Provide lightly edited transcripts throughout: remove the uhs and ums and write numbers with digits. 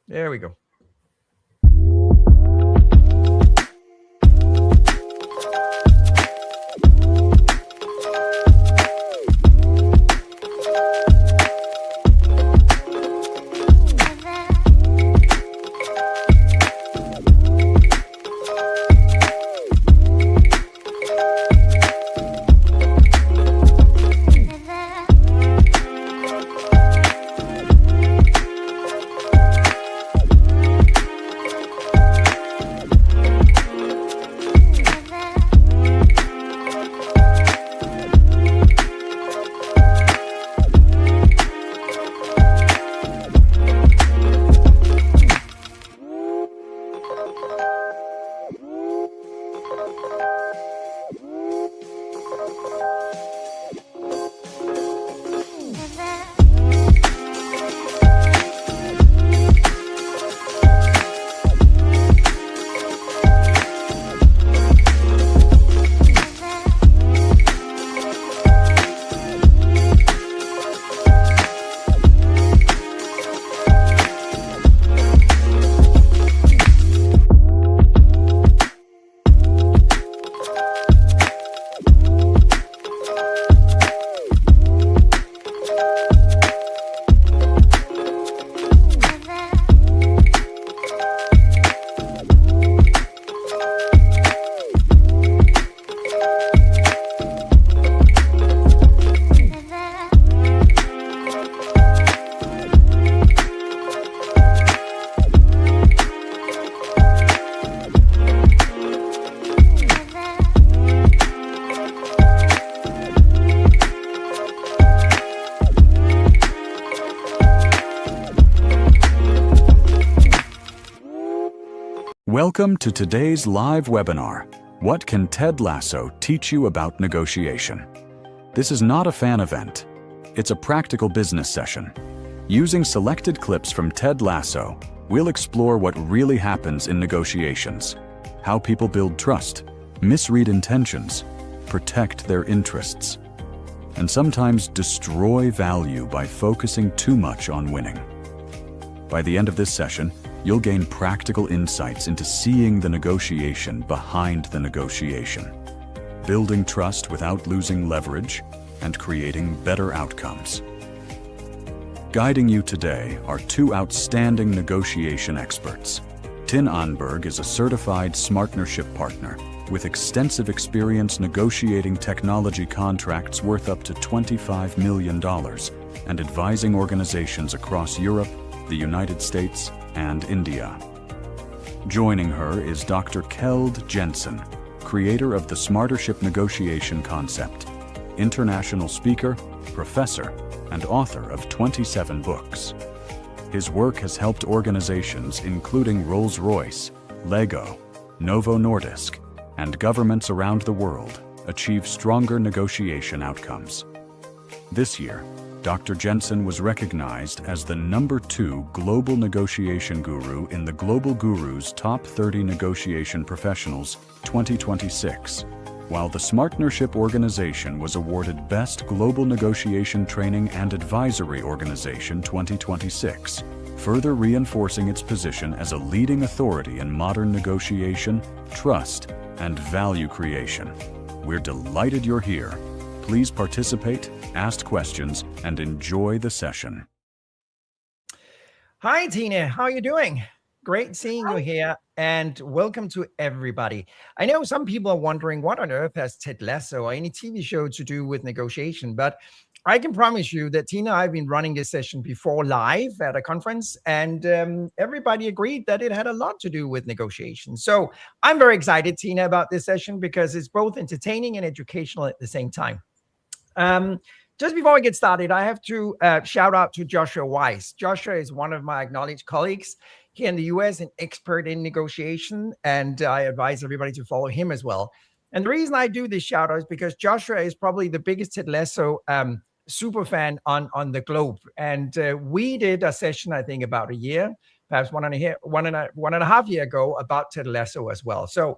There we go. Welcome to today's live webinar, What Can Ted Lasso Teach You About Negotiation? This is not a fan event. It's a practical business session. Using selected clips from Ted Lasso, we'll explore what really happens in negotiations, how people build trust, misread intentions, protect their interests, and sometimes destroy value by focusing too much on winning. By the end of this session, you'll gain practical insights into seeing the negotiation behind the negotiation, building trust without losing leverage, and creating better outcomes. Guiding you today are two outstanding negotiation experts. Tin Anberg is a certified Smartnership partner with extensive experience negotiating technology contracts worth up to $25 million and advising organizations across Europe, the United States, and India. Joining her is Dr. Kjeld Jensen, creator of the Smartership negotiation concept, international speaker, professor, and author of 27 books. His work has helped organizations including Rolls-Royce, Lego, Novo Nordisk, and governments around the world achieve stronger negotiation outcomes. This year, Dr. Jensen was recognized as the #2 global negotiation guru in the Global Gurus Top 30 Negotiation Professionals 2026, while the Smartnership organization was awarded Best Global Negotiation Training and Advisory Organization 2026, further reinforcing its position as a leading authority in modern negotiation, trust, and value creation. We're delighted you're here. Please participate, ask questions, and enjoy the session. Hi, Tina. How are you doing? Great seeing you here, and welcome to everybody. I know some people are wondering what on earth has Ted Lasso or any TV show to do with negotiation, but I can promise you that Tina and I have been running this session before live at a conference, and everybody agreed that it had a lot to do with negotiation. So I'm very excited, Tina, about this session because it's both entertaining and educational at the same time. Just before I get started, I have to shout out to Joshua Weiss. Joshua is one of my acknowledged colleagues here in the US, an expert in negotiation, and I advise everybody to follow him as well. And the reason I do this shout out is because Joshua is probably the biggest Ted Lasso super fan on the globe. And we did a session, I think, about a year, perhaps one and a half year ago about Ted Lasso as well. So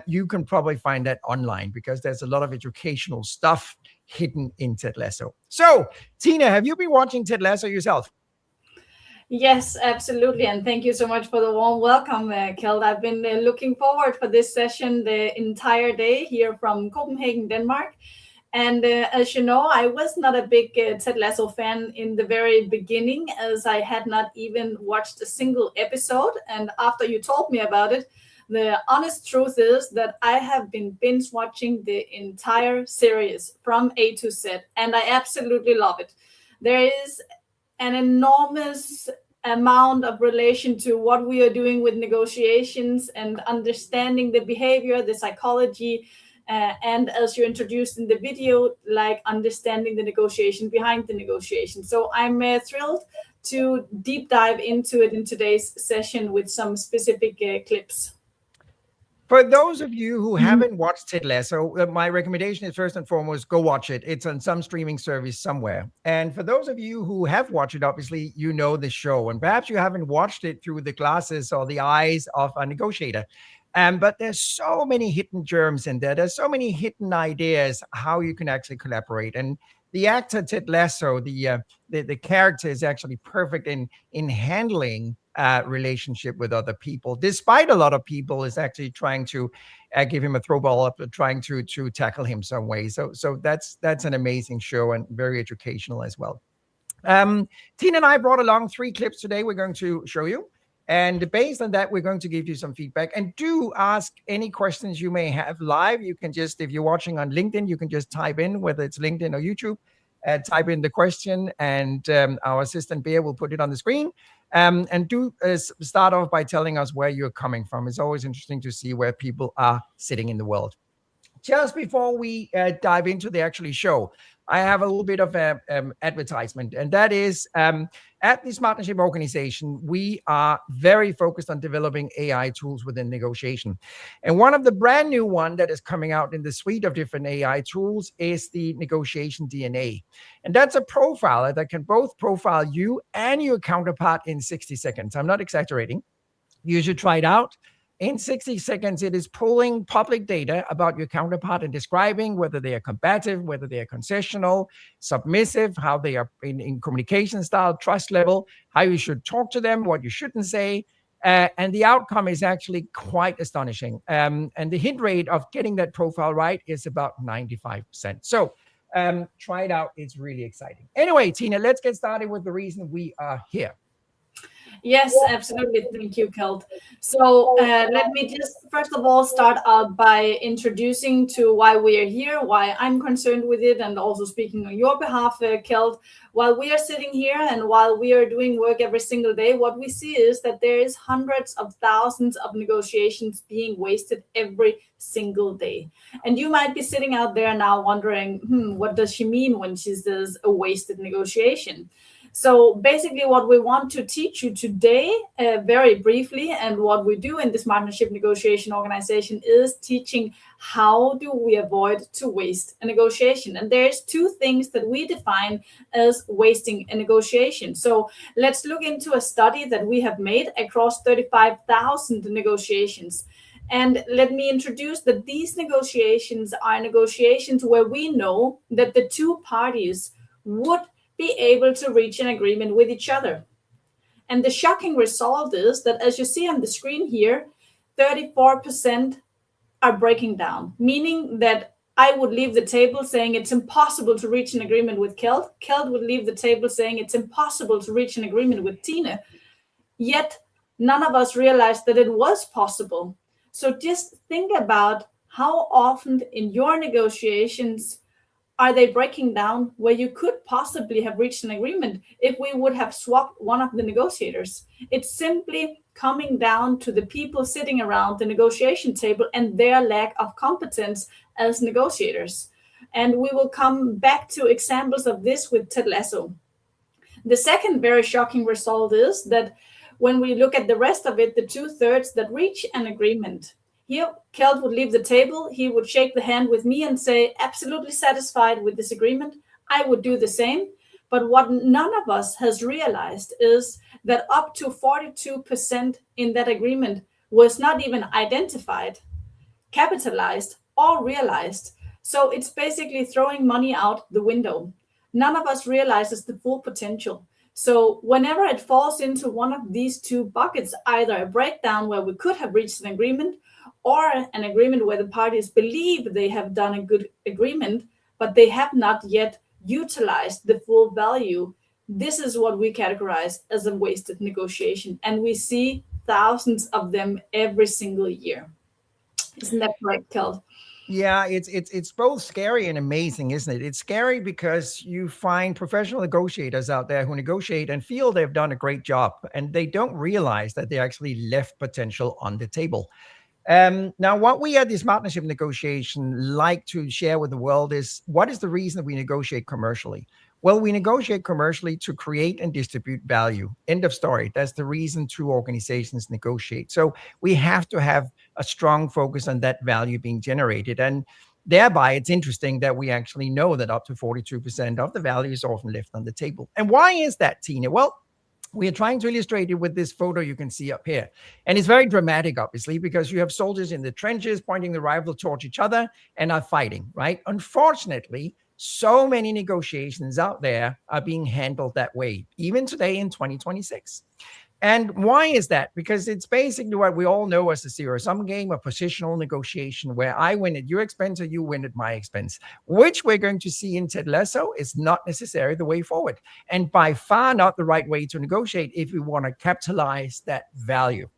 you can probably find that online because there's a lot of educational stuff hidden in Ted Lasso. So, Tina, have you been watching Ted Lasso yourself? Yes, absolutely. And thank you so much for the warm welcome, Kjeld. I've been looking forward for this session the entire day here from Copenhagen, Denmark. And as you know, I was not a big Ted Lasso fan in the very beginning, as I had not even watched a single episode. And after you told me about it, the honest truth is that I have been binge watching the entire series from A to Z, and I absolutely love it. There is an enormous amount of relation to what we are doing with negotiations and understanding the behavior, the psychology, and as you introduced in the video, like understanding the negotiation behind the negotiation. So I'm thrilled to deep dive into it in today's session with some specific clips. For those of you who haven't watched Ted Lasso, my recommendation is first and foremost go watch it. It's on some streaming service somewhere. And for those of you who have watched it, obviously you know the show, and perhaps you haven't watched it through the glasses or the eyes of a negotiator. But there's so many hidden germs in there. There's so many hidden ideas how you can actually collaborate. And the actor Ted Lasso, the character is actually perfect in handling relationship with other people, despite a lot of people is actually trying to give him a throw ball up, trying to tackle him some way. So that's an amazing show and very educational as well. Tina and I brought along 3 clips today we're going to show you. And based on that, we're going to give you some feedback. And do ask any questions you may have live. You can just, if you're watching on LinkedIn, you can just type in, whether it's LinkedIn or YouTube, type in the question, and our assistant Bear will put it on the screen. And do start off by telling us where you're coming from. It's always interesting to see where people are sitting in the world. Just before we dive into the actually show, I have a little bit of advertisement, and that is at this partnership organization, we are very focused on developing AI tools within negotiation. And one of the brand new one that is coming out in the suite of different AI tools is the negotiation DNA. And that's a profile that can both profile you and your counterpart in 60 seconds. I'm not exaggerating. You should try it out. In 60 seconds, it is pulling public data about your counterpart and describing whether they are combative, whether they are concessional, submissive, how they are in communication style, trust level, how you should talk to them, what you shouldn't say. And the outcome is actually quite astonishing. And the hit rate of getting that profile right is about 95%. So try it out. It's really exciting. Anyway, Tina, let's get started with the reason we are here. Yes, absolutely. Thank you, Kjeld. So let me just first of all start out by introducing to why we are here, why I'm concerned with it, and also speaking on your behalf, Kjeld. While we are sitting here and while we are doing work every single day, what we see is that there is hundreds of thousands of negotiations being wasted every single day. And you might be sitting out there now wondering, what does she mean when she says a wasted negotiation? So basically what we want to teach you today, very briefly, and what we do in this partnership negotiation organization is teaching how do we avoid to waste a negotiation. And there's 2 things that we define as wasting a negotiation. So let's look into a study that we have made across 35,000 negotiations. And let me introduce that these negotiations are negotiations where we know that the 2 parties would be able to reach an agreement with each other. And the shocking result is that, as you see on the screen here, 34% are breaking down, meaning that I would leave the table saying it's impossible to reach an agreement with Kjeld. Kjeld would leave the table saying it's impossible to reach an agreement with Tina. Yet none of us realized that it was possible. So just think about how often in your negotiations are they breaking down where you could possibly have reached an agreement if we would have swapped one of the negotiators? It's simply coming down to the people sitting around the negotiation table and their lack of competence as negotiators. And we will come back to examples of this with Ted Lasso. The second very shocking result is that when we look at the rest of it, the 2/3 that reach an agreement, here, Kjeld would leave the table. He would shake the hand with me and say, absolutely satisfied with this agreement. I would do the same. But what none of us has realized is that up to 42% in that agreement was not even identified, capitalized, or realized. So it's basically throwing money out the window. None of us realizes the full potential. So whenever it falls into one of these two buckets, either a breakdown where we could have reached an agreement, or an agreement where the parties believe they have done a good agreement, but they have not yet utilized the full value, this is what we categorize as a wasted negotiation. And we see thousands of them every single year. Isn't that correct, Keld? Yeah, it's both scary and amazing, isn't it? It's scary because you find professional negotiators out there who negotiate and feel they've done a great job, and they don't realize that they actually left potential on the table. Now, what we at this partnership negotiation like to share with the world is what is the reason that we negotiate commercially? Well, we negotiate commercially to create and distribute value. End of story. That's the reason true organizations negotiate. So we have to have a strong focus on that value being generated. And thereby, it's interesting that we actually know that up to 42% of the value is often left on the table. And why is that, Tina? Well, we are trying to illustrate it with this photo you can see up here. And it's very dramatic, obviously, because you have soldiers in the trenches pointing the rifle towards each other and are fighting, right? Unfortunately, so many negotiations out there are being handled that way, even today in 2026. And why is that? Because it's basically what we all know as a zero-sum game, a positional negotiation where I win at your expense or you win at my expense, which we're going to see in Ted Lasso is not necessarily the way forward. And by far not the right way to negotiate if we want to capitalize that value.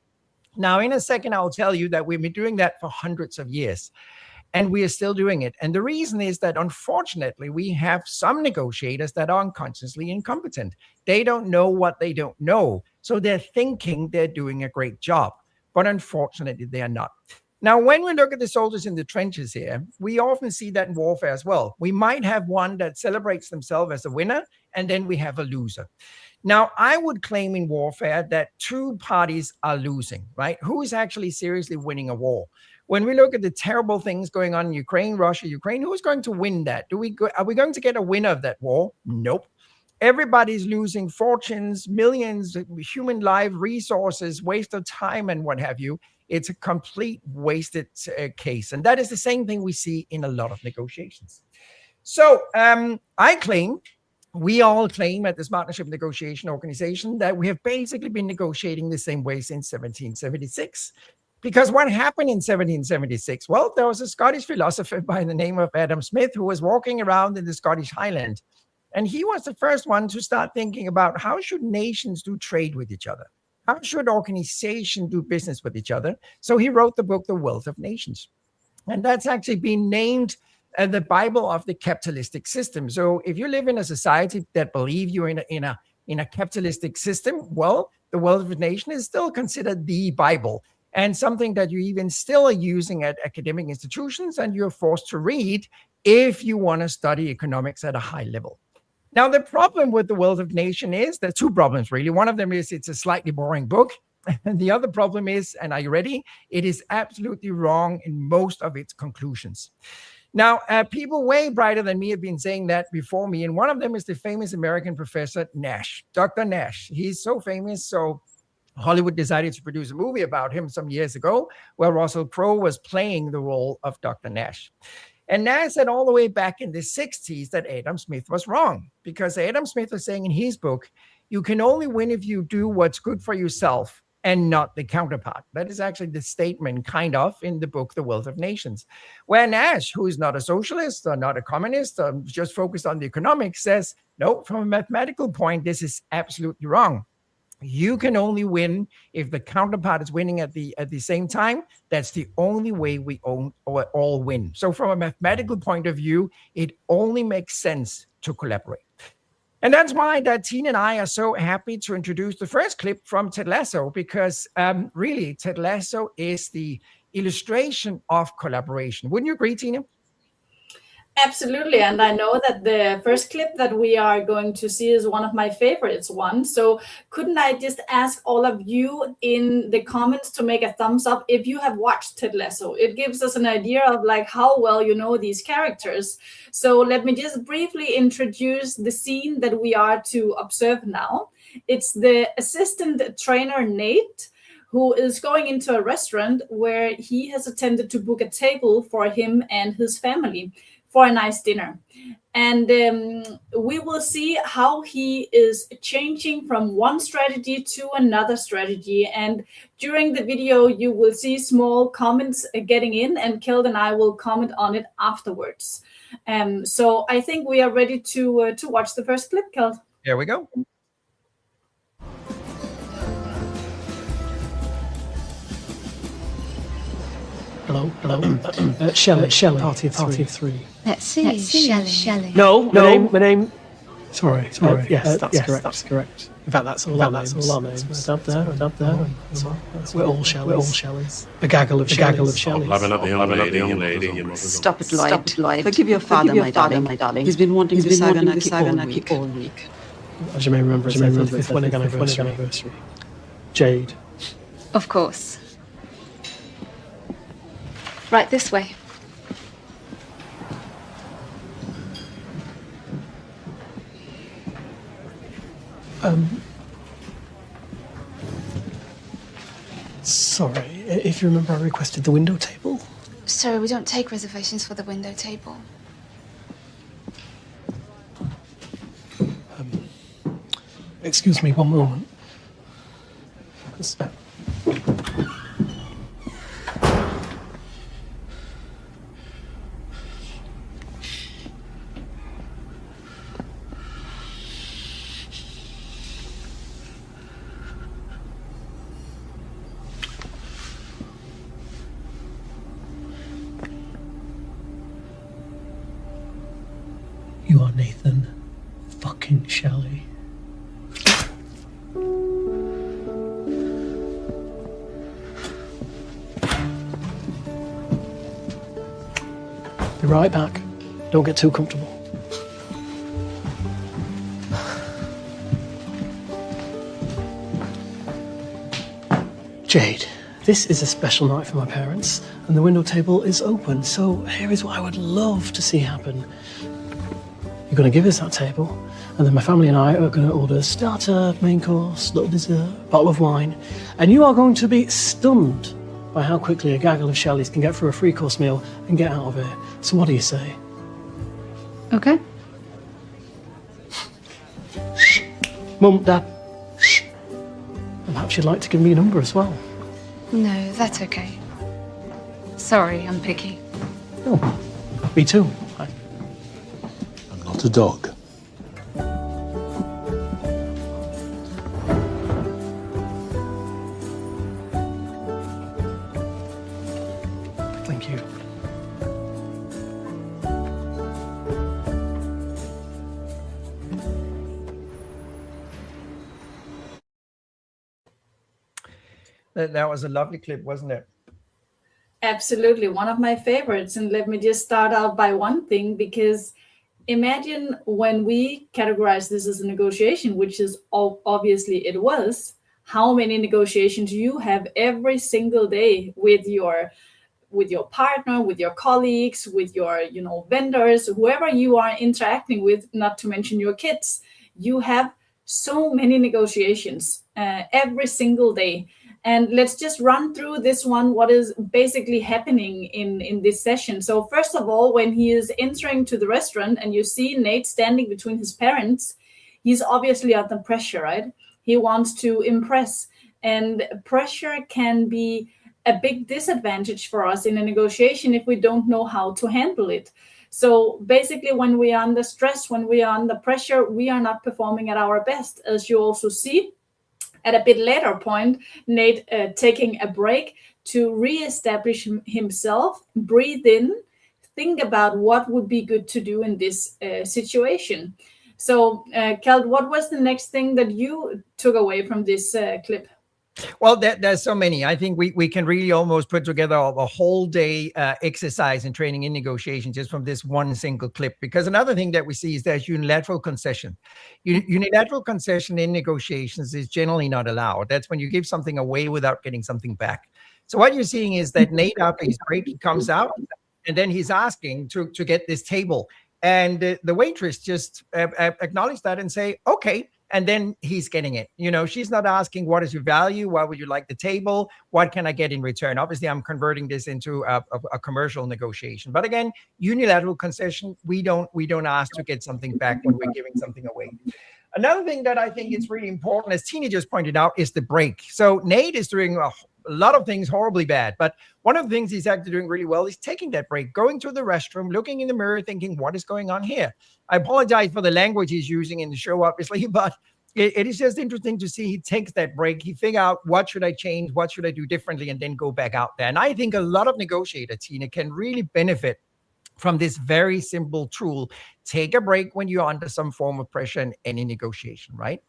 Now, in a second, I'll tell you that we've been doing that for hundreds of years. And we are still doing it. And the reason is that unfortunately, we have some negotiators that are unconsciously incompetent. They don't know what they don't know. So they're thinking they're doing a great job. But unfortunately, they are not. Now, when we look at the soldiers in the trenches here, we often see that in warfare as well. We might have one that celebrates themselves as a winner, and then we have a loser. Now, I would claim in warfare that two parties are losing, right? Who is actually seriously winning a war? When we look at the terrible things going on in Ukraine, Russia, Ukraine, who's going to win that? Are we going to get a winner of that war? Nope. Everybody's losing fortunes, millions, human life, resources, waste of time, and what have you. It's a complete wasted case. And that is the same thing we see in a lot of negotiations. So I claim, we all claim at this partnership negotiation organization that we have basically been negotiating the same way since 1776. Because what happened in 1776? Well, there was a Scottish philosopher by the name of Adam Smith who was walking around in the Scottish Highland. And he was the first one to start thinking about how should nations do trade with each other? How should organizations do business with each other? So he wrote the book, The Wealth of Nations. And that's actually been named the Bible of the capitalistic system. So if you live in a society that believe you're in a capitalistic system, well, The Wealth of a Nation is still considered the Bible and something that you even still are using at academic institutions and you're forced to read if you want to study economics at a high level. Now, the problem with The Wealth of Nation is there's two problems, really. One of them is it's a slightly boring book. And the other problem is, and are you ready? It is absolutely wrong in most of its conclusions. Now, people way brighter than me have been saying that before me. And one of them is the famous American professor, Nash, Dr. Nash. He's so famous. So Hollywood decided to produce a movie about him some years ago where Russell Crowe was playing the role of Dr. Nash. And Nash said all the way back in the 60s that Adam Smith was wrong because Adam Smith was saying in his book, you can only win if you do what's good for yourself and not the counterpart. That is actually the statement kind of in the book, The Wealth of Nations, where Nash, who is not a socialist or not a communist, or just focused on the economics, says, no, from a mathematical point, this is absolutely wrong. You can only win if the counterpart is winning at the same time. That's the only way we all win. So from a mathematical point of view, it only makes sense to collaborate. And that's why that Tina and I are so happy to introduce the first clip from Ted Lasso, because really Ted Lasso is the illustration of collaboration. Wouldn't you agree, Tina? Absolutely. And I know that the first clip that we are going to see is one of my favorites ones. So couldn't I just ask all of you in the comments to make a thumbs up if you have watched Ted Lasso? It gives us an idea of like how well you know these characters. So let me just briefly introduce the scene that we are to observe now. It's the assistant trainer, Nate, who is going into a restaurant where he has attended to book a table for him and his family for a nice dinner. And we will see how he is changing from one strategy to another strategy. And during the video, you will see small comments getting in, and Kjeld and I will comment on it afterwards. So I think we are ready to watch the first clip, Kjeld. Here we go. Hello. Shelley, party of three. Let's see, Shelley. No, my name. Sorry. Yes, that's correct. In fact, that's all our names. Up there. We're all Shelleys. A gaggle of Shelleys. Stop it, Lloyd. Forgive your father, my darling. He's been wanting to Saga kick all week. As you may remember, it's our 35th wedding anniversary. Jade. Of course. Right this way. Sorry, if you remember, I requested the window table. Sorry, we don't take reservations for the window table. Excuse me, one moment. You are Nathan fucking Shelley. Be right back. Don't get too comfortable. Jade, this is a special night for my parents, and the window table is open, so here is what I would love to see happen. You're going to give us that table, and then my family and I are going to order starter, main course, little dessert, bottle of wine, and you are going to be stunned by how quickly a gaggle of Shelleys can get through a three-course meal and get out of here. So what do you say? Okay. Mum, Dad, and perhaps you'd like to give me a number as well. No, that's okay. Sorry, I'm picky. Oh, me too. I'm not a dog. Thank you. That was a lovely clip, wasn't it? Absolutely, one of my favorites. And let me just start out by one thing, because imagine when we categorize this as a negotiation, which is obviously it was, how many negotiations you have every single day with your partner, with your colleagues, with your vendors, whoever you are interacting with, not to mention your kids. You have so many negotiations every single day. And let's just run through this one, what is basically happening in this session. So first of all, when he is entering to the restaurant and you see Nate standing between his parents, he's obviously under pressure, right? He wants to impress. And pressure can be a big disadvantage for us in a negotiation if we don't know how to handle it. So basically, when we are under stress, when we are under pressure, we are not performing at our best. As you also see at a bit later point, Nate taking a break to reestablish himself, breathe in, think about what would be good to do in this situation. So, Kjeld, what was the next thing that you took away from this clip? Well, there's so many. I think we can really almost put together a whole day exercise and training in negotiation just from this one single clip. Because another thing that we see is there's unilateral concession. Unilateral concession in negotiations is generally not allowed. That's when you give something away without getting something back. So what you're seeing is that Nate, after his break, he comes out and then he's asking to get this table. And the waitress just acknowledged that and say, okay. and then he's getting it. She's not asking, what is your value? Why would you like the table? What can I get in return? Obviously, I'm converting this into a commercial negotiation. But again, unilateral concession, we don't ask to get something back when we're giving something away. Another thing that I think is really important, as Tina just pointed out, is the break. So Nate is doing a lot of things horribly bad, but one of the things he's actually doing really well is taking that break, going to the restroom, looking in the mirror, thinking, what is going on here? I apologize for the language he's using in the show, obviously, but it is just interesting to see he takes that break. He figure out, what should I change? What should I do differently? And then go back out there. And I think a lot of negotiators, Tina, can really benefit from this very simple tool. Take a break when you're under some form of pressure in any negotiation, right?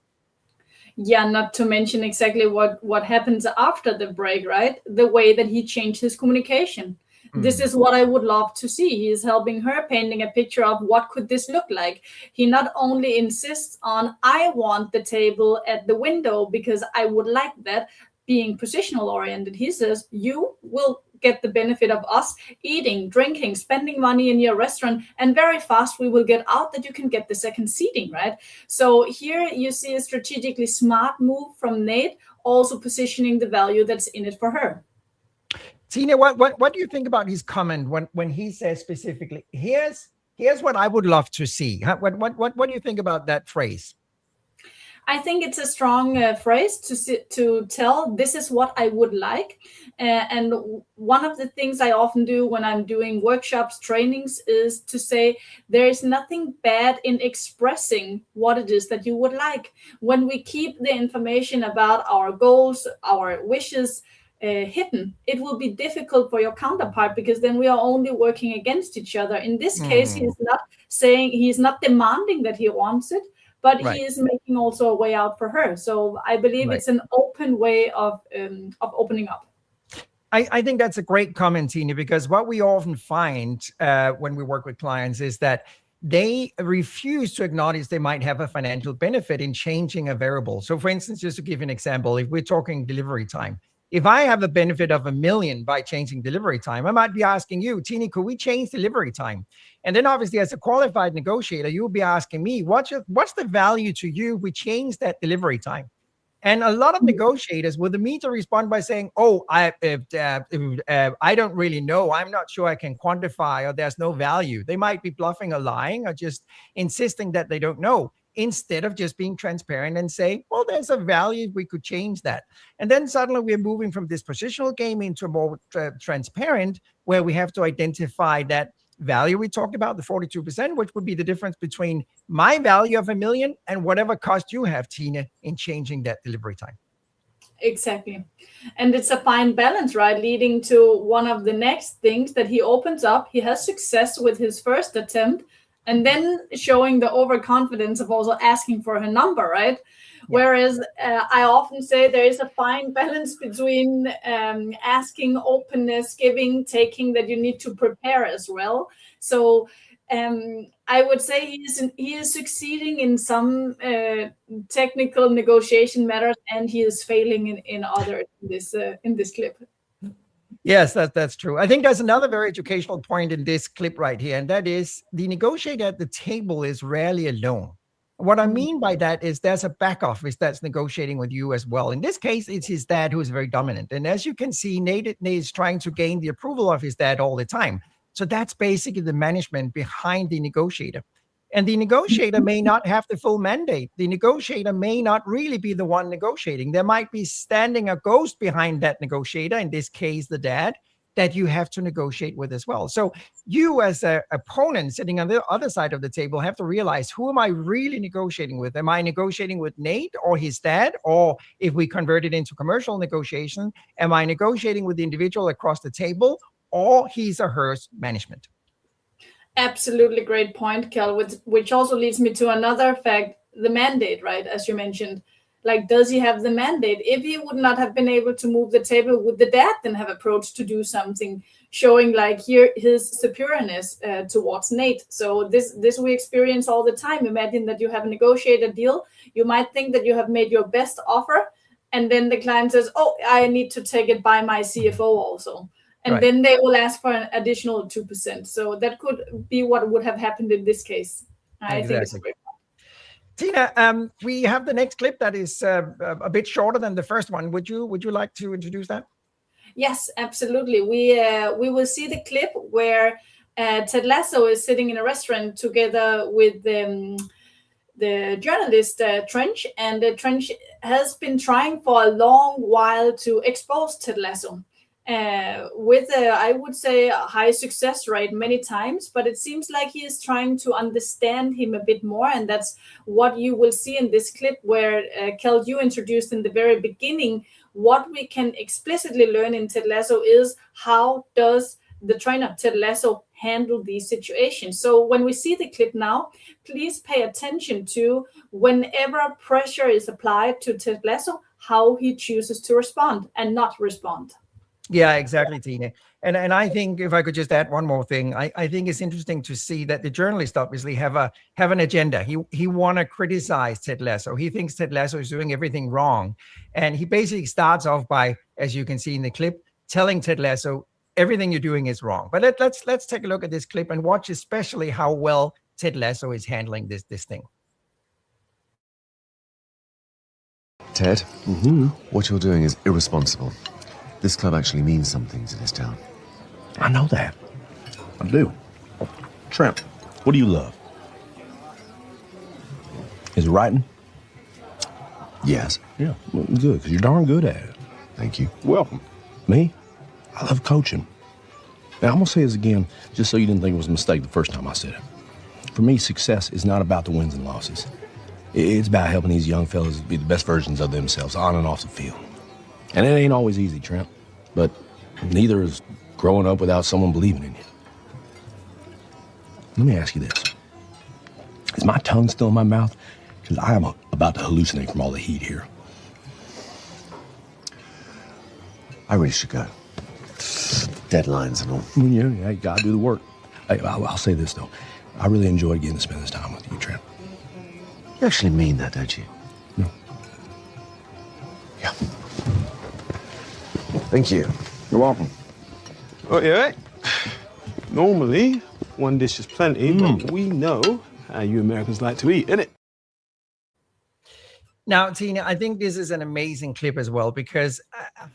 Yeah, not to mention exactly what happens after the break, right? The way that he changed his communication. This is what I would love to see. He is helping her, painting a picture of what could this look like. He not only insists on, I want the table at the window because I would like that, being positional oriented. He says, you will get the benefit of us eating, drinking, spending money in your restaurant, and very fast we will get out that you can get the second seating, right? So here you see a strategically smart move from Nate, also positioning the value that's in it for her. Tina, what do you think about his comment when he says specifically, here's what I would love to see? What do you think about that phrase? I think it's a strong phrase to tell, this is what I would like. And one of the things I often do when I'm doing workshops, trainings, is to say, there is nothing bad in expressing what it is that you would like. When we keep the information about our goals, our wishes, hidden, it will be difficult for your counterpart, because then we are only working against each other. In this case, he's not demanding that he wants it, but he is making also a way out for her. So I believe it's an open way of opening up. I think that's a great comment, Tina, because what we often find when we work with clients is that they refuse to acknowledge they might have a financial benefit in changing a variable. So for instance, just to give you an example, if we're talking delivery time, if I have a benefit of $1 million by changing delivery time, I might be asking you, Tina, could we change delivery time? And then obviously, as a qualified negotiator, you'll be asking me, what's the value to you if we change that delivery time? And a lot of negotiators will immediately respond by saying, oh, I don't really know. I'm not sure I can quantify, or there's no value. They might be bluffing or lying, or just insisting that they don't know, instead of just being transparent and say, well, there's a value, we could change that. And then suddenly we're moving from this positional game into a more transparent, where we have to identify that value we talked about, the 42%, which would be the difference between my value of $1 million and whatever cost you have, Tina, in changing that delivery time. Exactly. And it's a fine balance, right? Leading to one of the next things that he opens up. He has success with his first attempt, and then showing the overconfidence of also asking for her number, right? Yeah. Whereas I often say there is a fine balance between asking, openness, giving, taking, that you need to prepare as well. So I would say he is succeeding in some technical negotiation matters, and he is failing in other in this clip. Yes, that's true. I think there's another very educational point in this clip right here, and that is the negotiator at the table is rarely alone. What I mean by that is there's a back office that's negotiating with you as well. In this case, it's his dad who is very dominant. And as you can see, Nate is trying to gain the approval of his dad all the time. So that's basically the management behind the negotiator. And the negotiator may not have the full mandate. The negotiator may not really be the one negotiating. There might be standing a ghost behind that negotiator, in this case, the dad, that you have to negotiate with as well. So you as an opponent sitting on the other side of the table have to realize, who am I really negotiating with? Am I negotiating with Nate or his dad? Or if we convert it into commercial negotiation, am I negotiating with the individual across the table or his or her management? Absolutely great point, Kel, which also leads me to another fact, the mandate, right? As you mentioned, like, does he have the mandate? If he would not have been able to move the table, would the dad then have approached to do something, showing like here his superiorness towards Nate? So this we experience all the time. Imagine that you have negotiated a deal. You might think that you have made your best offer, and then the client says, oh, I need to take it by my CFO also. And then they will ask for an additional 2%. So that could be what would have happened in this case. I think it's a great point. Tina, we have the next clip that is a bit shorter than the first one. Would you like to introduce that? Yes, absolutely. We will see the clip where Ted Lasso is sitting in a restaurant together with the journalist Trench, and Trench has been trying for a long while to expose Ted Lasso. With I would say a high success rate many times, but it seems like he is trying to understand him a bit more, and that's what you will see in this clip where Kel, you introduced in the very beginning. What we can explicitly learn in Ted Lasso is how does the trainer Ted Lasso handle these situations. So when we see the clip now, please pay attention to whenever pressure is applied to Ted Lasso, how he chooses to respond and not respond. Yeah, exactly, Tina. And I think if I could just add one more thing, I think it's interesting to see that the journalists obviously have an agenda. He want to criticize Ted Lasso. He thinks Ted Lasso is doing everything wrong, and he basically starts off by, as you can see in the clip, telling Ted Lasso everything you're doing is wrong. But let's take a look at this clip and watch especially how well Ted Lasso is handling this thing. Ted, what you're doing is irresponsible. This club actually means something to this town. I know that. I do. Trent, what do you love? Is it writing? Yes. Yeah, well, good, because you're darn good at it. Thank you. Welcome. Me? I love coaching. Now, I'm going to say this again, just so you didn't think it was a mistake the first time I said it. For me, success is not about the wins and losses. It's about helping these young fellas be the best versions of themselves on and off the field. And it ain't always easy, Trent, but neither is growing up without someone believing in you. Let me ask you this. Is my tongue still in my mouth? Because I am about to hallucinate from all the heat here. I really should go. Deadlines and all. Yeah, you gotta do the work. Hey, I'll say this, though. I really enjoyed getting to spend this time with you, Trent. You actually mean that, don't you? No. Yeah. Thank you. You're welcome. Oh, yeah, right. Normally, one dish is plenty, but we know how you Americans like to eat, innit? Now, Tina, I think this is an amazing clip as well, because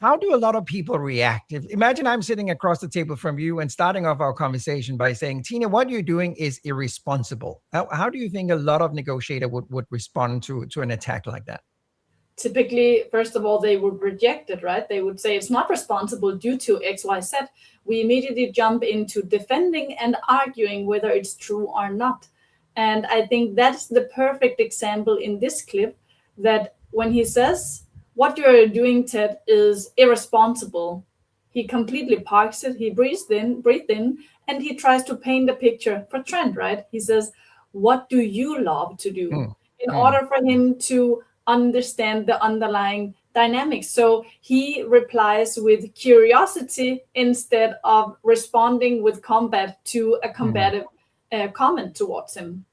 how do a lot of people react? Imagine I'm sitting across the table from you and starting off our conversation by saying, Tina, what you're doing is irresponsible. How do you think a lot of negotiator would respond to an attack like that? Typically, first of all, they would reject it, right? They would say it's not responsible due to X, Y, Z. We immediately jump into defending and arguing whether it's true or not. And I think that's the perfect example in this clip, that when he says, what you're doing, Ted, is irresponsible, he completely parks it, he breathes in, and he tries to paint a picture for Trent, right? He says, what do you love to do? In order for him to understand the underlying dynamics. So he replies with curiosity instead of responding with combat to a combative comment towards him.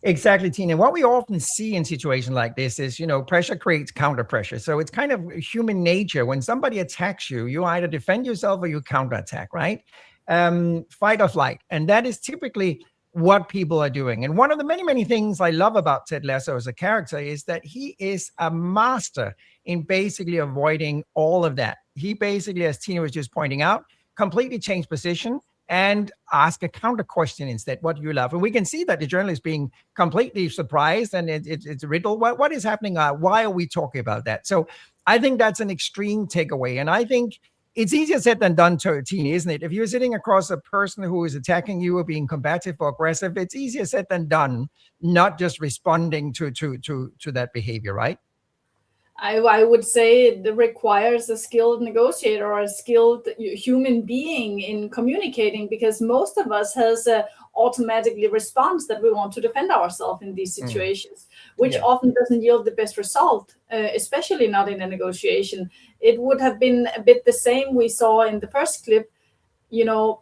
Exactly, Tina. What we often see in situations like this is, pressure creates counter pressure. So it's kind of human nature. When somebody attacks you, you either defend yourself or you counterattack, right? Fight or flight. And that is typically what people are doing. And one of the many, many things I love about Ted Lasso as a character is that he is a master in basically avoiding all of that. He basically, as Tina was just pointing out, completely changed position and ask a counter question instead. What do you love? And we can see that the journalist being completely surprised, and it's a riddle. What is happening? Why are we talking about that? So I think that's an extreme takeaway. And I think it's easier said than done, Tina, isn't it? If you're sitting across a person who is attacking you or being combative or aggressive, it's easier said than done, not just responding to that behavior, right? I would say it requires a skilled negotiator or a skilled human being in communicating, because most of us has a automatically response that we want to defend ourselves in these situations, which often doesn't yield the best result, especially not in a negotiation. It would have been a bit the same we saw in the first clip.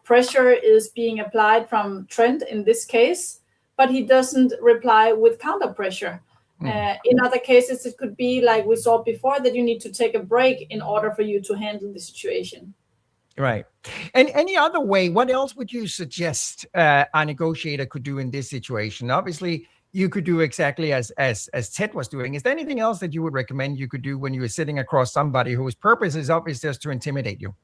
Pressure is being applied from Trent in this case, but he doesn't reply with counter pressure. In other cases, it could be like we saw before, that you need to take a break in order for you to handle the situation. Right. And any other way, what else would you suggest a negotiator could do in this situation? Obviously, you could do exactly as Ted was doing. Is there anything else that you would recommend you could do when you were sitting across somebody whose purpose is obviously just to intimidate you?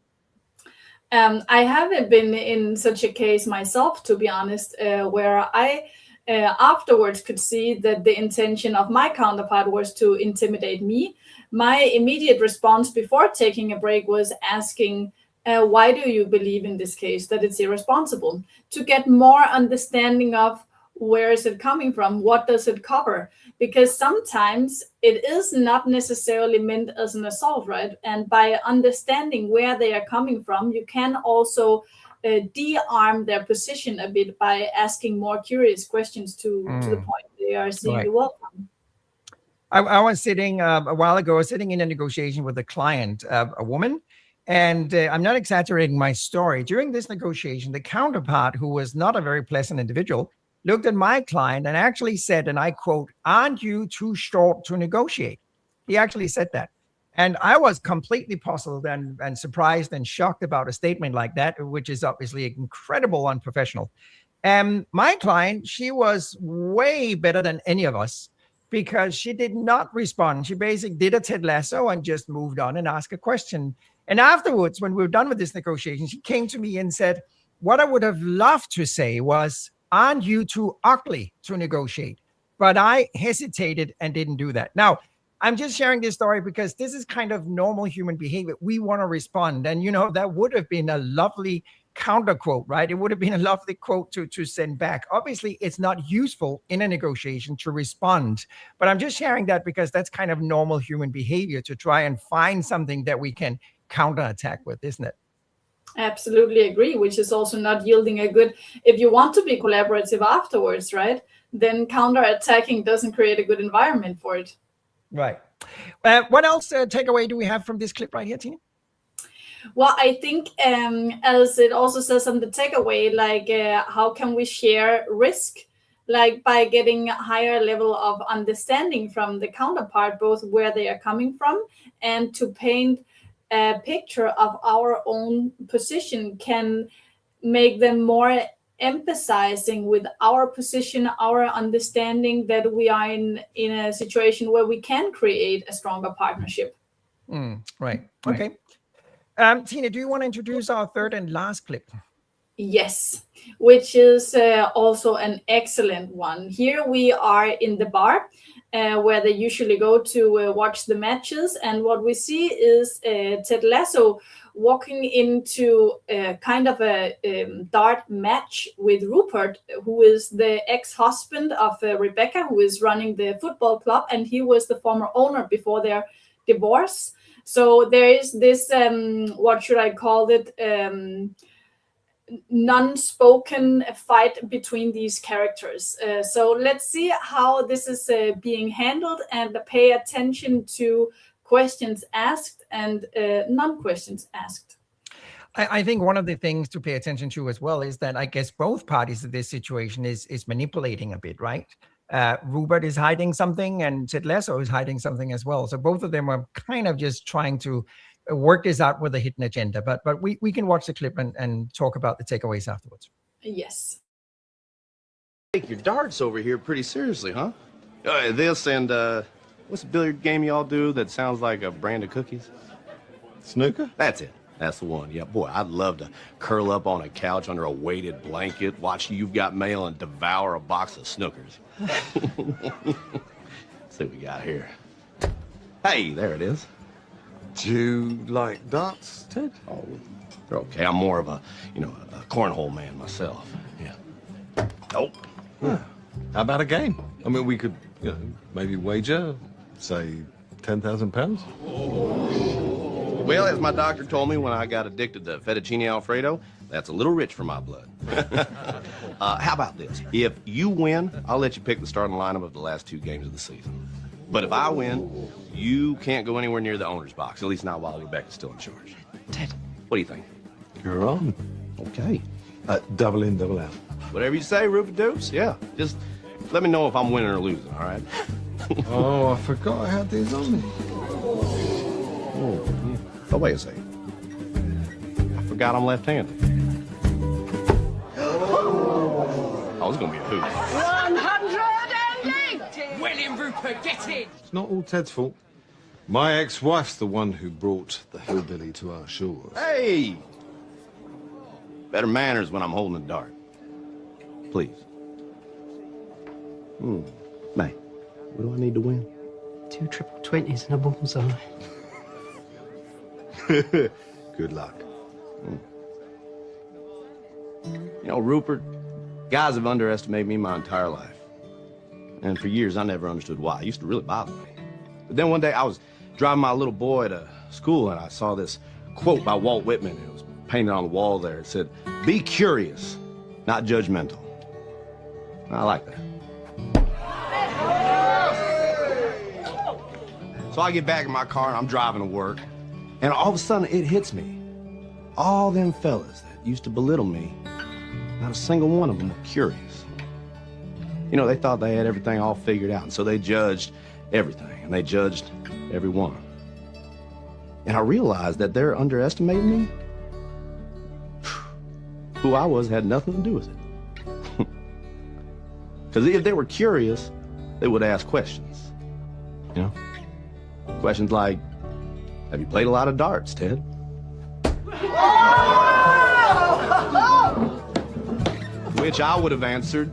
I haven't been in such a case myself, to be honest, where I afterwards could see that the intention of my counterpart was to intimidate me. My immediate response before taking a break was asking, why do you believe in this case that it's irresponsible? To get more understanding of where is it coming from? What does it cover? Because sometimes it is not necessarily meant as an assault, right? And by understanding where they are coming from, you can also de-arm their position a bit by asking more curious questions to the point they are seeing the world from. I was sitting a while ago, sitting in a negotiation with a client, a woman, and I'm not exaggerating my story. During this negotiation, the counterpart, who was not a very pleasant individual, looked at my client and actually said, and I quote, "Aren't you too short to negotiate?" He actually said that. And I was completely puzzled and surprised and shocked about a statement like that, which is obviously incredible unprofessional. And my client, she was way better than any of us because she did not respond. She basically did a Ted Lasso and just moved on and asked a question. And afterwards, when we were done with this negotiation, she came to me and said, what I would have loved to say was, aren't you too ugly to negotiate? But I hesitated and didn't do that. Now, I'm just sharing this story because this is kind of normal human behavior. We want to respond. And, that would have been a lovely counter quote, right? It would have been a lovely quote to send back. Obviously, it's not useful in a negotiation to respond. But I'm just sharing that because that's kind of normal human behavior to try and find something that we can counterattack with, isn't it? Absolutely agree, which is also not yielding a good, if you want to be collaborative afterwards, right, then counterattacking doesn't create a good environment for it. Right. What else takeaway do we have from this clip right here, Tina? Well, I think as it also says on the takeaway, like how can we share risk, like by getting a higher level of understanding from the counterpart, both where they are coming from and to paint a picture of our own position can make them more emphasizing with our position, our understanding that we are in a situation where we can create a stronger partnership. Right. Okay. Tina, do you want to introduce our third and last clip? Yes, which is also an excellent one. Here we are in the bar where they usually go to watch the matches. And what we see is Ted Lasso walking into kind of a dart match with Rupert, who is the ex-husband of Rebecca, who is running the football club. And he was the former owner before their divorce. So there is this, what should I call it? Non-spoken fight between these characters. So let's see how this is being handled and pay attention to questions asked and non-questions asked. I think one of the things to pay attention to as well is that I guess both parties in this situation is manipulating a bit, right? Rupert is hiding something and Ted Lasso is hiding something as well. So both of them are kind of just trying to work this out with a hidden agenda. But we can watch the clip and talk about the takeaways afterwards. Yes. Take your darts over here pretty seriously, huh? This and what's the billiard game y'all do that sounds like a brand of cookies? Snooker? That's it. That's the one. Yeah, boy, I'd love to curl up on a couch under a weighted blanket, watch You've Got Mail, and devour a box of Snookers. Let's see what we got here. Hey, there it is. Do you like darts, Ted? Oh, they're okay. I'm more of a cornhole man myself. Yeah. Oh. Yeah. How about a game? I mean, we could, maybe wager, say, £10,000? Well, as my doctor told me when I got addicted to fettuccine Alfredo, that's a little rich for my blood. How about this? If you win, I'll let you pick the starting lineup of the last 2 games of the season. But if I win, you can't go anywhere near the owner's box, at least not while Rebecca's still in charge. Ted. What do you think? You're on. Okay. Double in, double out. Whatever you say, Rupert Dukes. Yeah. Just let me know if I'm winning or losing, all right? Oh, I forgot I had these on me. Oh, yeah. Oh, wait a second. I forgot I'm left-handed. Oh, it's gonna be a hoot. 111! in, Rupert, get in! It's not all Ted's fault. My ex-wife's the one who brought the hillbilly to our shores. Hey! Better manners when I'm holding a dart. Please. May, what do I need to win? 2 triple 20s and a bullseye. Good luck. You know, Rupert, guys have underestimated me my entire life. And for years, I never understood why. It used to really bother me. But then one day, I was driving my little boy to school, and I saw this quote by Walt Whitman. It was painted on the wall there. It said, "Be curious, not judgmental." I like that. So I get back in my car, and I'm driving to work, and all of a sudden, it hits me. All them fellas that used to belittle me, not a single one of them were curious. You know, they thought they had everything all figured out, and so they judged everything, and they judged everyone. And I realized that they're underestimating me. Who I was had nothing to do with it. Because if they were curious, they would ask questions. You know? Questions like, have you played a lot of darts, Ted? Which I would have answered,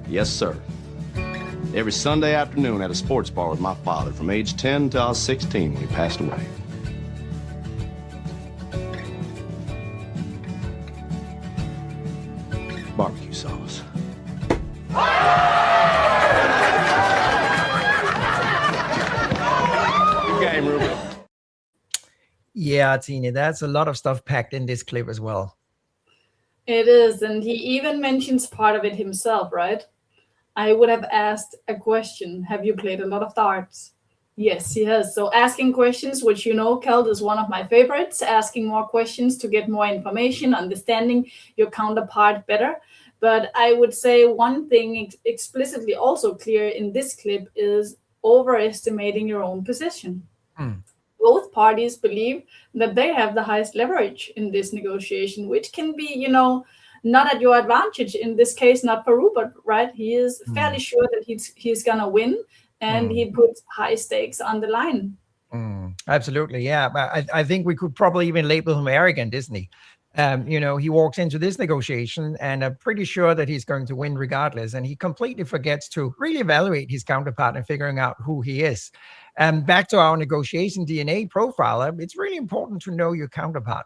yes, sir. Every Sunday afternoon at a sports bar with my father from age 10 till I was 16 when he passed away. Barbecue sauce. Good game, Ruben. Yeah, Tina, that's a lot of stuff packed in this clip as well. It is, and he even mentions part of it himself, right? I would have asked a question. Have you played a lot of darts? Yes, he has. So asking questions, which you know, Keld, is one of my favorites. Asking more questions to get more information, understanding your counterpart better. But I would say one thing explicitly also clear in this clip is overestimating your own position. Both parties believe that they have the highest leverage in this negotiation, which can be, you know, not at your advantage. In this case, not for Rupert, right? He is fairly sure that he's gonna win, and he puts high stakes on the line. Absolutely, yeah. But I think we could probably even label him arrogant, isn't he? You know, he walks into this negotiation and I'm pretty sure that he's going to win regardless. And he completely forgets to really evaluate his counterpart and figuring out who he is. Back to our negotiation DNA profiler, it's really important to know your counterpart.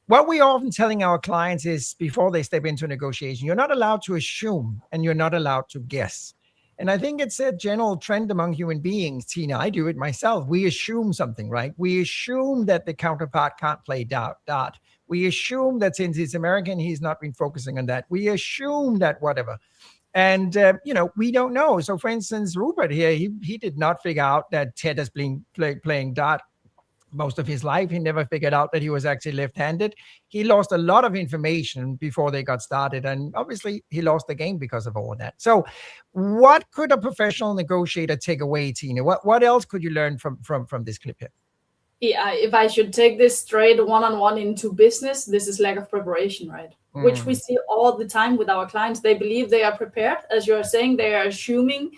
What we're often telling our clients is before they step into a negotiation, you're not allowed to assume and you're not allowed to guess. And I think it's a general trend among human beings. Tina, I do it myself. We assume something, right? We assume that the counterpart can't play dart. We assume that since he's American, he's not been focusing on that. We assume that whatever. And, you know, we don't know. So, for instance, Rupert here, he did not figure out that Ted has been playing dart most of his life. He never figured out that he was actually left-handed. He lost a lot of information before they got started. And obviously, he lost the game because of all of that. So what could a professional negotiator take away, Tina? What else could you learn from this clip here? Yeah, if I should take this straight one-on-one into business, this is lack of preparation, right? Which we see all the time with our clients. They believe they are prepared. As you're saying, they are assuming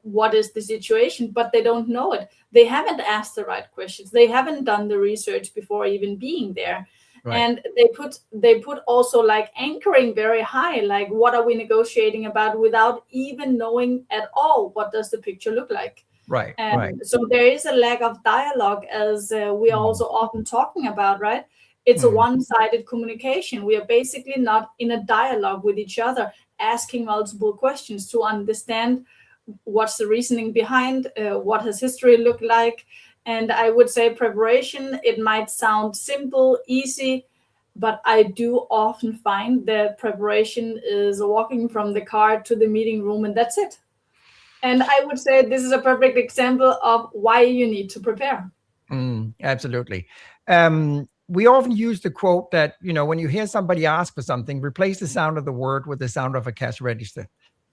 what is the situation, but they don't know it. They haven't asked the right questions. They haven't done the research before even being there. Right. And they put also like anchoring very high, like what are we negotiating about without even knowing at all what does the picture look like. Right. And right. so there is a lack of dialogue, as we are also often talking about, right? It's a one-sided communication. We are basically not in a dialogue with each other, asking multiple questions to understand what's the reasoning behind, what has history looked like. And I would say preparation, it might sound simple, easy, but I do often find that preparation is walking from the car to the meeting room and that's it. And I would say this is a perfect example of why you need to prepare. Absolutely. We often use the quote that, you know, when you hear somebody ask for something, replace the sound of the word with the sound of a cash register.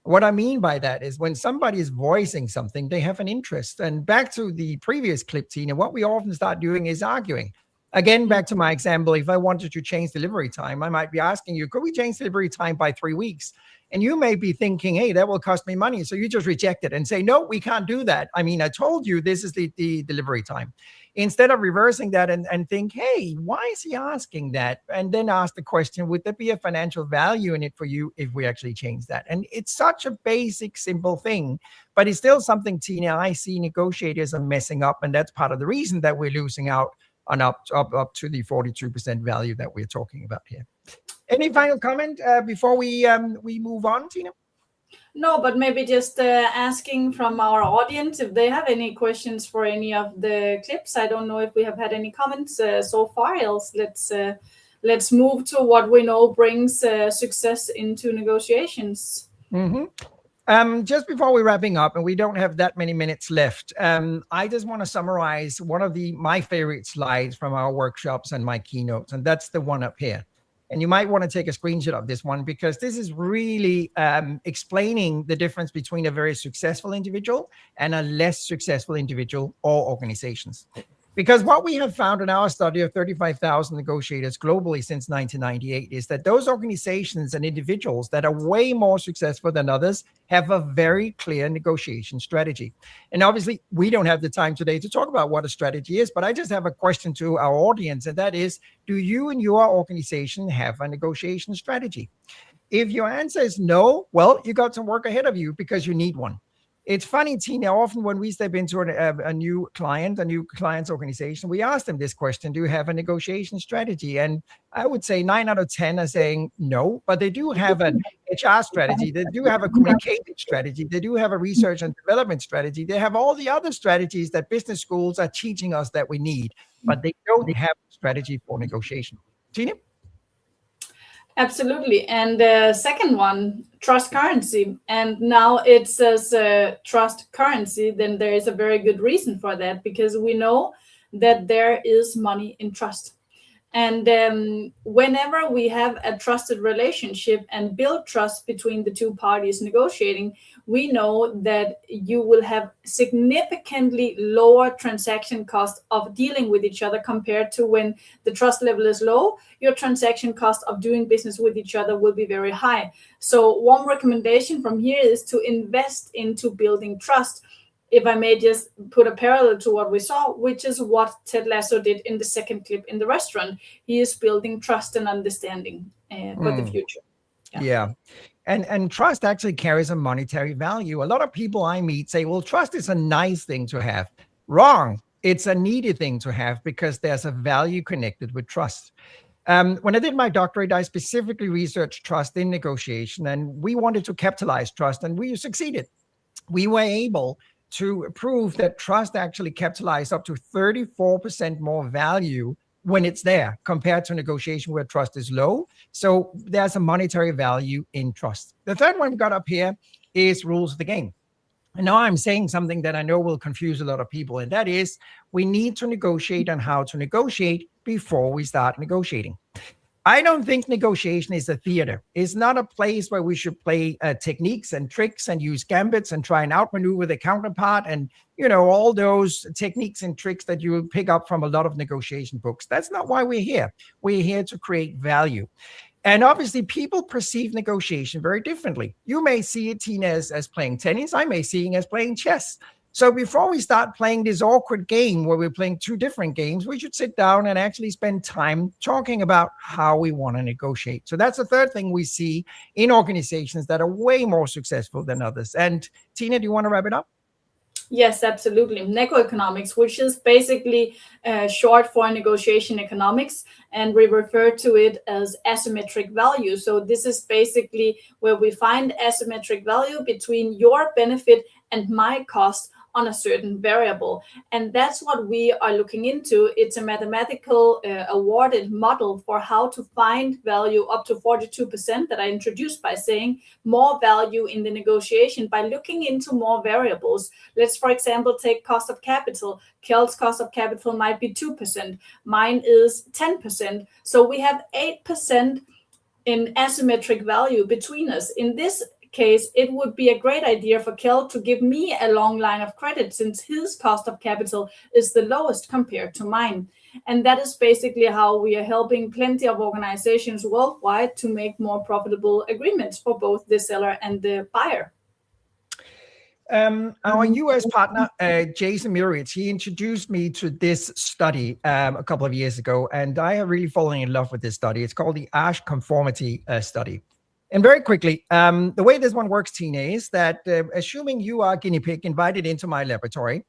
What I mean by that is when somebody is voicing something, they have an interest. And back to the previous clip, Tina, what we often start doing is arguing. Again, back to my example, if I wanted to change delivery time, I might be asking you, could we change delivery time by 3 weeks? And you may be thinking, hey, that will cost me money. So you just reject it and say, no, we can't do that. I mean, I told you this is the delivery time. Instead of reversing that and think, hey, why is he asking that? And then ask the question, would there be a financial value in it for you if we actually change that? And it's such a basic, simple thing, but it's still something, Tina, I see negotiators are messing up. And that's part of the reason that we're losing out on up to the 42% value that we're talking about here. Any final comment before we move on, Tina? No, but maybe just asking from our audience if they have any questions for any of the clips. I don't know if we have had any comments so far. Else, let's move to what we know brings success into negotiations. Just before we're wrapping up, and we don't have that many minutes left, I just want to summarize one of my favorite slides from our workshops and my keynotes, and that's the one up here. And you might want to take a screenshot of this one because this is really explaining the difference between a very successful individual and a less successful individual or organizations. Because what we have found in our study of 35,000 negotiators globally since 1998 is that those organizations and individuals that are way more successful than others have a very clear negotiation strategy. And obviously, we don't have the time today to talk about what a strategy is, but I just have a question to our audience, and that is, do you and your organization have a negotiation strategy? If your answer is no, well, you got some work ahead of you because you need one. It's funny, Tina, often when we step into a new client's organization, we ask them this question, do you have a negotiation strategy? And I would say 9 out of 10 are saying no, but they do have an HR strategy. They do have a communication strategy. They do have a research and development strategy. They have all the other strategies that business schools are teaching us that we need, but they don't have a strategy for negotiation. Tina? Absolutely. And the second one, trust currency. And now it says trust currency, then there is a very good reason for that, because we know that there is money in trust. And whenever we have a trusted relationship and build trust between the two parties negotiating, we know that you will have significantly lower transaction cost of dealing with each other compared to when the trust level is low. Your transaction cost of doing business with each other will be very high. So one recommendation from here is to invest into building trust. If I may just put a parallel to what we saw, which is what Ted Lasso did in the second clip in the restaurant. He is building trust and understanding for the future. Yeah. And trust actually carries a monetary value. A lot of people I meet say, well, trust is a nice thing to have. Wrong. It's a needed thing to have because there's a value connected with trust. When I did my doctorate, I specifically researched trust in negotiation, and we wanted to capitalize trust, and we succeeded. We were able to prove that trust actually capitalized up to 34% more value when it's there compared to negotiation where trust is low. So there's a monetary value in trust. The third one we got up here is rules of the game. And now I'm saying something that I know will confuse a lot of people, and that is we need to negotiate on how to negotiate before we start negotiating. I don't think negotiation is a theater. It's not a place where we should play techniques and tricks and use gambits and try and outmaneuver the counterpart and, all those techniques and tricks that you will pick up from a lot of negotiation books. That's not why we're here. We're here to create value. And obviously, people perceive negotiation very differently. You may see it, Tina, as playing tennis. I may see it as playing chess. So before we start playing this awkward game where we're playing two different games, we should sit down and actually spend time talking about how we want to negotiate. So that's the third thing we see in organizations that are way more successful than others. And Tina, do you want to wrap it up? Yes, absolutely. Negoeconomics, which is basically short for negotiation economics, and we refer to it as asymmetric value. So this is basically where we find asymmetric value between your benefit and my cost on a certain variable. And that's what we are looking into. It's a mathematical awarded model for how to find value up to 42% that I introduced by saying more value in the negotiation by looking into more variables. Let's, for example, take cost of capital. Kel's cost of capital might be 2%. Mine is 10%. So we have 8% in asymmetric value between us. In this case, it would be a great idea for Kel to give me a long line of credit since his cost of capital is the lowest compared to mine. And that is basically how we are helping plenty of organizations worldwide to make more profitable agreements for both the seller and the buyer. Our US partner, Jason Muric, he introduced me to this study a couple of years ago, and I have really fallen in love with this study. It's called the Ash Conformity Study. And very quickly, the way this one works, Tina, is that assuming you are a guinea pig invited into my laboratory,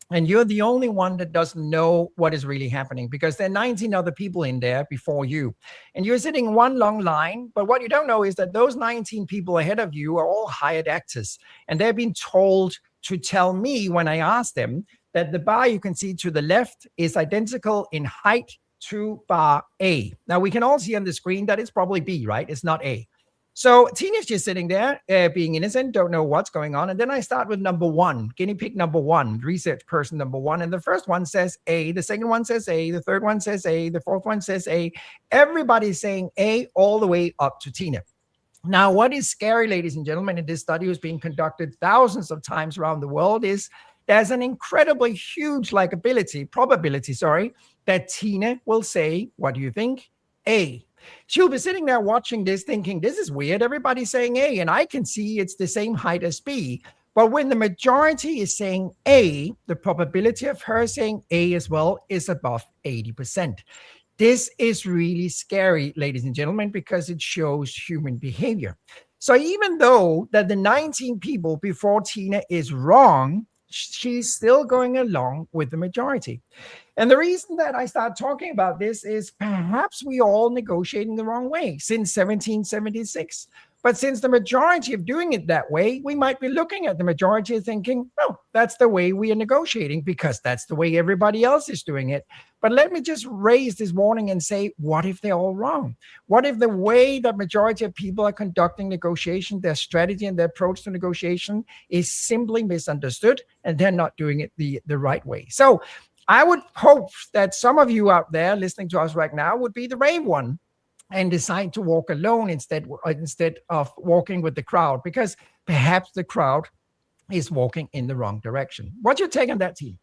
and you're the only one that doesn't know what is really happening because there are 19 other people in there before you. And you're sitting in one long line, but what you don't know is that those 19 people ahead of you are all hired actors. And they've been told to tell me when I ask them that the bar you can see to the left is identical in height to bar A. Now we can all see on the screen that it's probably B, right? It's not A. So Tina's just sitting there being innocent, don't know what's going on. And then I start with number one, guinea pig number one, research person number one. And the first one says A, the second one says A, the third one says A, the fourth one says A. Everybody's saying A all the way up to Tina. Now, what is scary, ladies and gentlemen, in this study was being conducted thousands of times around the world is there's an incredibly huge probability, that Tina will say, what do you think? A. She'll be sitting there watching this thinking, this is weird. Everybody's saying A, and I can see it's the same height as B. But when the majority is saying A, the probability of her saying A as well is above 80%. This is really scary, ladies and gentlemen, because it shows human behavior. So even though that the 19 people before Tina is wrong, she's still going along with the majority. And the reason that I start talking about this is perhaps we all negotiating the wrong way since 1776. But since the majority of doing it that way, we might be looking at the majority and thinking, oh, that's the way we are negotiating because that's the way everybody else is doing it. But let me just raise this warning and say, what if they're all wrong? What if the way that majority of people are conducting negotiation, their strategy and their approach to negotiation is simply misunderstood and they're not doing it the right way? So I would hope that some of you out there listening to us right now would be the brave one and decide to walk alone instead of walking with the crowd, because perhaps the crowd is walking in the wrong direction. What's your take on that, team?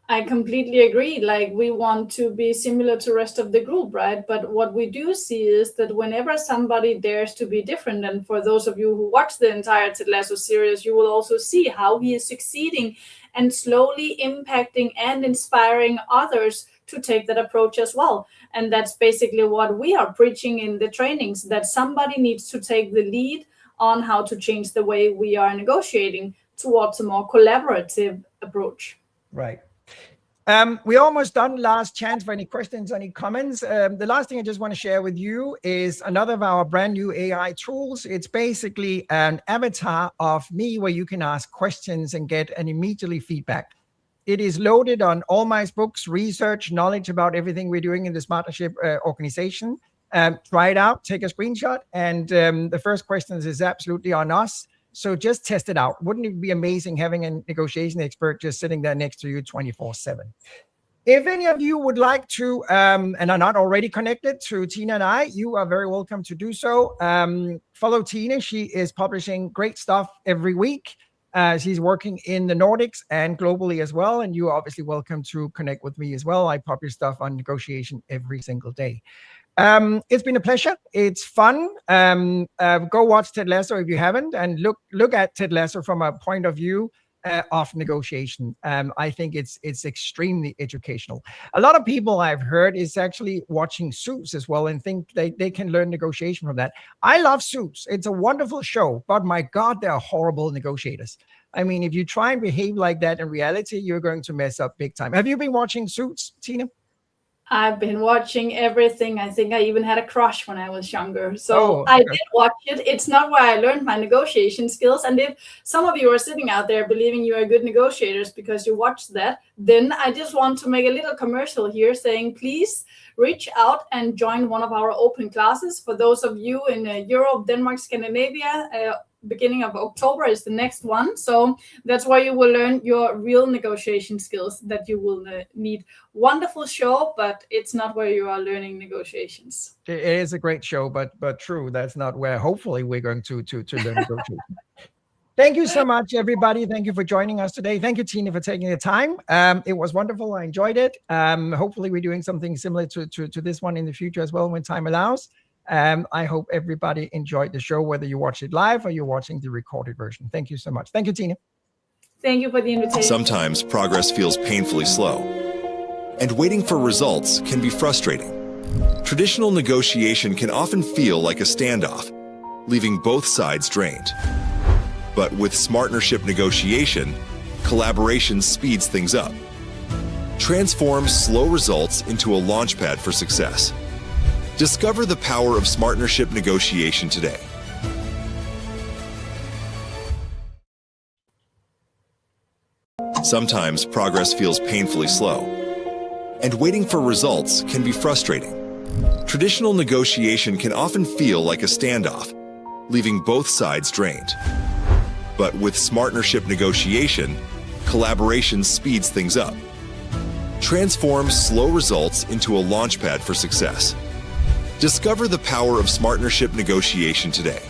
I completely agree. Like, we want to be similar to the rest of the group, right? But what we do see is that whenever somebody dares to be different, and for those of you who watch the entire Ted Lasso series, you will also see how he is succeeding and slowly impacting and inspiring others to take that approach as well. And that's basically what we are preaching in the trainings, that somebody needs to take the lead on how to change the way we are negotiating towards a more collaborative approach. Right. We're almost done. Last chance for any questions, any comments. The last thing I just want to share with you is another of our brand new AI tools. It's basically an avatar of me where you can ask questions and get an immediately feedback. It is loaded on all my books, research, knowledge about everything we're doing in this partnership organization. Try it out, take a screenshot, and the first question is absolutely on us. So just test it out. Wouldn't it be amazing having a negotiation expert just sitting there next to you 24/7? If any of you would like to, and are not already connected to Tina and I, you are very welcome to do so. Follow Tina. She is publishing great stuff every week. She's working in the Nordics and globally as well. And you are obviously welcome to connect with me as well. I publish stuff on negotiation every single day. It's been a pleasure. It's fun. Go watch Ted Lasso if you haven't, and look at Ted Lasso from a point of view of negotiation. I think it's extremely educational. A lot of people I've heard is actually watching Suits as well and think they can learn negotiation from that. I love Suits. It's a wonderful show, but my God, they're horrible negotiators. I mean, if you try and behave like that in reality, you're going to mess up big time. Have you been watching Suits, Tina? I've been watching everything. I think I even had a crush when I was younger. So I did watch it. It's not where I learned my negotiation skills. And if some of you are sitting out there believing you are good negotiators because you watched that, then I just want to make a little commercial here saying, please reach out and join one of our open classes. For those of you in Europe, Denmark, Scandinavia, beginning of October is the next one. So that's where you will learn your real negotiation skills that you will need. Wonderful show, but it's not where you are learning negotiations. It is a great show, but true. That's not where hopefully we're going to learn negotiation. Thank you so much, everybody. Thank you for joining us today. Thank you, Tina, for taking the time. It was wonderful. I enjoyed it. Hopefully, we're doing something similar to this one in the future as well when time allows. I hope everybody enjoyed the show, whether you watch it live or you're watching the recorded version. Thank you so much. Thank you, Tina. Thank you for the invitation. Sometimes progress feels painfully slow, and waiting for results can be frustrating. Traditional negotiation can often feel like a standoff, leaving both sides drained. But with partnership negotiation, collaboration speeds things up. Transform slow results into a launchpad for success. Discover the power of partnership negotiation today. Sometimes progress feels painfully slow, and waiting for results can be frustrating. Traditional negotiation can often feel like a standoff, leaving both sides drained. But with partnership negotiation, collaboration speeds things up. Transform slow results into a launchpad for success. Discover the power of partnership negotiation today.